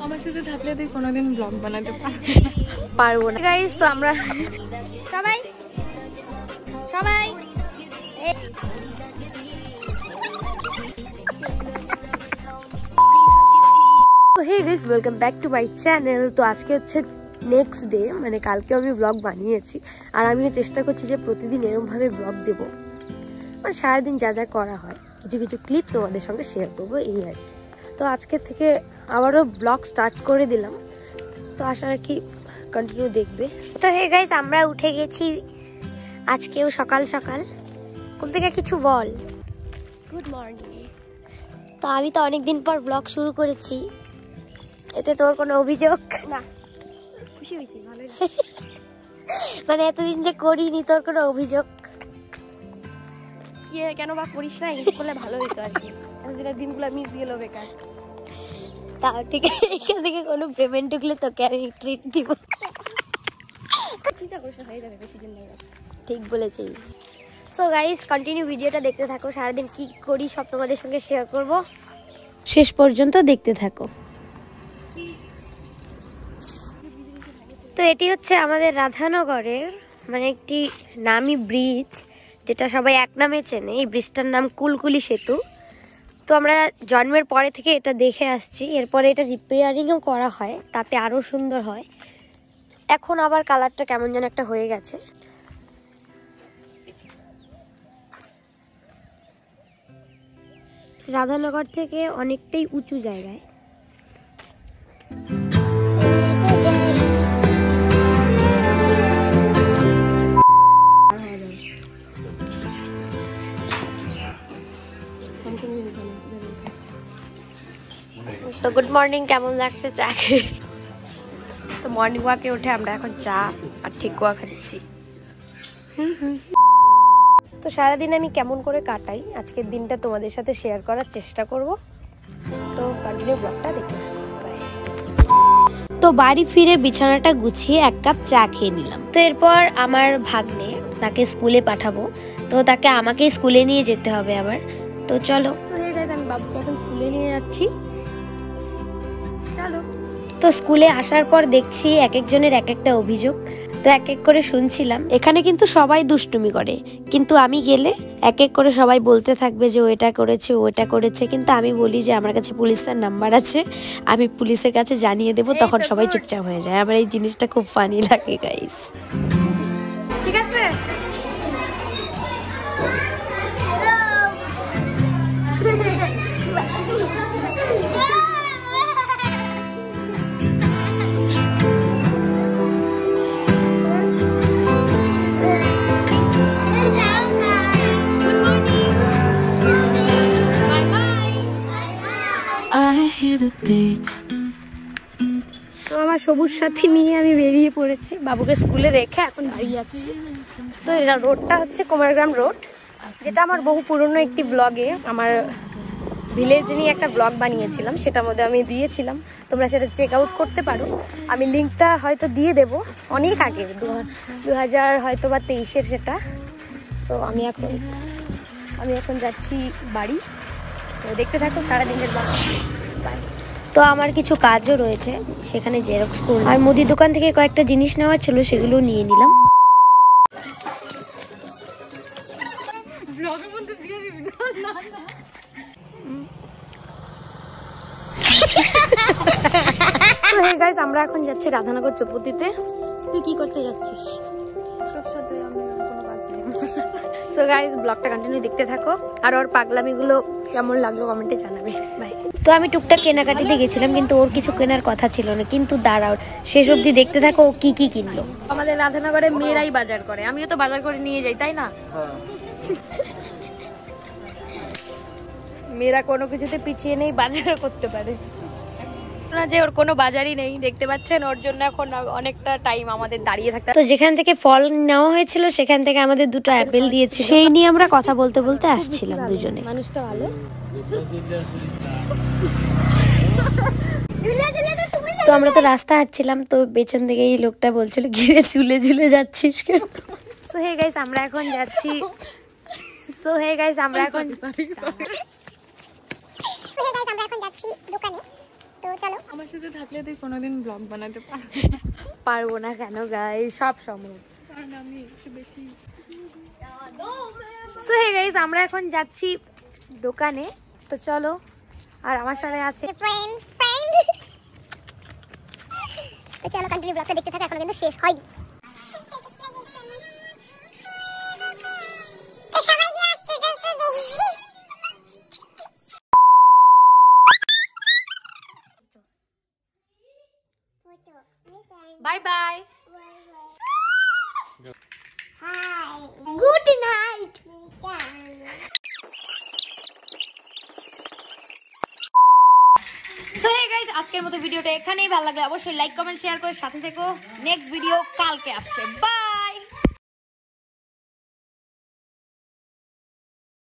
আমার সাথে থাকলে তুই কোনোদিন ব্লগ বানাতে পারবো না গাইস। তো আমরা সবাই hey guys, welcome back to my channel. তো আজকে হচ্ছে নেক্সট ডে, মানে কালকে আমি ব্লগ বানিয়েছি আর আমিও চেষ্টা করছি যে প্রতিদিন এরকমভাবে ব্লগ দেব, মানে সারাদিন যা যা করা হয় কিছু কিছু ক্লিপ তোমাদের সঙ্গে শেয়ার করবো, এই আর কি। তো আজকে থেকে আবারও ব্লগ স্টার্ট করে দিলাম, তো আশা রাখি কন্টিনিউ দেখবে। তো হে গাইস, আমরা উঠে গেছি আজকেও সকাল সকাল। কোন থেকে কিছু বল। Good morning. তো আমি তো অনেকদিন পর ব্লগ শুরু করেছি, এতে তোর কোনো অভিযোগ না? খুশি হয়েছি, ভালোই। মানে এতদিন যে করিনি, তোর কোনো অভিযোগ? কি কেন বা করিস না, এই করলে ভালো হতো আর কি। দিনগুলো মিস গেল বেকার। তাও ঠিক আছে, এখান থেকে কোনো পেমেন্ট ঢুকলে তোকে আমি ট্রিট দিব। চিন্তা করিস না, হয়ে যাবে, বেশি দিন নেই। ঠিক বলেছিস। সো গাইস, কন্টিনিউ ভিডিওটা দেখতে থাকো, সারাদিন কি করি সব তোমাদের সঙ্গে শেয়ার করব, শেষ পর্যন্ত দেখতে থাকো। তো এটি হচ্ছে আমাদের রাধানগরের মানে একটি নামি ব্রিজ, যেটা সবাই এক নামে চেনে। এই ব্রিজটার নাম কুলকুলি সেতু। তো আমরা জন্মের পরে থেকে এটা দেখে আসছি, এরপরে এটা রিপেয়ারিংও করা হয়, তাতে আরও সুন্দর হয়। এখন আবার কালারটা কেমন যেন একটা হয়ে গেছে। রাধানগর থেকে অনেকটাই উঁচু জায়গায়। তো গুড মর্নিং, কেমন লাগছে চা খেয়ে? তো মর্নিং ওয়াকে উঠে আমরা এখন চা আর ঠেকুয়া খাচ্ছি। তো সারাদিন আমি কেমন করে কাটাই আজকের দিনটা তোমাদের সাথে শেয়ার করার চেষ্টা করব, তো কন্টিনিউ ব্লগটা দেখতে থাকো। তো বাড়ি ফিরে বিছানাটা গুছিয়ে এক কাপ চা খেয়ে নিলাম। তো এরপর আমার ভাগ্নে, তাকে স্কুলে পাঠাবো, তো তাকে আমাকে স্কুলে নিয়ে যেতে হবে আবার। তো চলো, আমি বাবুকে এখন স্কুলে নিয়ে যাচ্ছি, চলো। তো স্কুলে আসার পর দেখছি এক একজনের এক একটা অভিযোগ, তো এক এক করে শুনছিলাম। এখানে কিন্তু সবাই দুষ্টুমি করে, কিন্তু আমি গেলে এক এক করে সবাই বলতে থাকবে যে ও এটা করেছে, ও এটা করেছে, কিন্তু আমি বলি যে আমার কাছে পুলিশের নাম্বার আছে, আমি পুলিশের কাছে জানিয়ে দেবো, তখন সবাই চুপচাপ হয়ে যায়। আমার এই জিনিসটা খুব ফানি লাগে গাইস। ঠিক আছে। তো আমার সবুজ সাথী নিয়ে আমি বেরিয়ে পড়েছি, বাবুকে স্কুলে রেখে এখন বাড়ি যাচ্ছি। তো এটা রোডটা হচ্ছে কুমারগ্রাম রোড, যেটা আমার বহু পুরনো একটি ব্লগে, আমার ভিলেজ নিয়ে একটা ব্লগ বানিয়েছিলাম, সেটার মধ্যে আমি দিয়েছিলাম, তোমরা সেটা চেক আউট করতে পারো। আমি লিঙ্কটা হয়তো দিয়ে দেবো, অনেক আগে 2000 হয়তো বা 23-এর সেটা। সো আমি এখন যাচ্ছি বাড়ি, তো দেখতে থাকো সারাদিনের ব্লগ। বাই। তো আমার কিছু কাজও রয়েছে, সেখানে জেরক্স করব, আর মুদির দোকান থেকে কয়েকটা জিনিস নেওয়ার ছিল, সেগুলো নিয়ে নিলাম। আমরা এখন যাচ্ছি রাধানগর চৌপতিতে। তুই কি করতে যাচ্ছিস? সো গাইস, ব্লগটা কন্টিনিউ দেখতে থাকো, আর ওর পাগলামিগুলো কেমন লাগলো কমেন্টে জানাবে। বাই। তো আমি টুকটাক কেনাকাটিতে গেছিলাম, কিন্তু ওর কিছু কেনার কথা ছিল না, কিন্তু দাঁড়াও, শেষ অবধি দেখতে থাকো ও কি কি কিনলো। আমাদের রাধানগরে মেয়েরাই বাজার করে, আমিও তো বাজার করে নিয়ে যাই, তাই না? মেয়েরা কোনো কিছুতে পিছিয়ে নেই, বাজার করতে পারে না, যে ওর কোনো বাজারই নেই, দেখতে পাচ্ছেন, ওর জন্য এখন অনেকটা টাইম আমাদের দাঁড়িয়ে থাকতে। তো যেখান থেকে ফল নেওয়া হয়েছিল সেখান থেকে আমাদের দুটো অ্যাপেল দিয়েছে, সেই নিয়ে আমরা কথা বলতে বলতে আসছিলাম দুজনে। মানুষটা ভালো। তো আমরা তো রাস্তা হাঁটছিলাম, তো পেছন থেকে এই লোকটা বলছিল ঘিরে ঝুলে ঝুলে যাচ্ছিস কেন। সো হে গাইস, আমরা এখন যাচ্ছি দোকানে। তো চলো। আমার সাথে থাকলে তুই কোনোদিন ব্লগ বানাতে পারবি না। পারবো না কেন গাইস, সব সম্ভব। কারণ আমি একটু বেশি। সো হে গাইস, আমরা এখন যাচ্ছি দোকানে, তো চলো। আর আমার সাথে আছে ফ্রেন্ড। তো চলো কন্টিনিউ ব্লগটা দেখতে থাকো, এখনো কিন্তু শেষ হয়নি। Bye bye. Good night. So hey guys, আজকের মতো ভিডিওটা এখানেই। ভালো লাগলে অবশ্যই লাইক কমেন্ট শেয়ার করে সাথে থেকো। নেক্সট ভিডিও কালকে আসছে। বাই।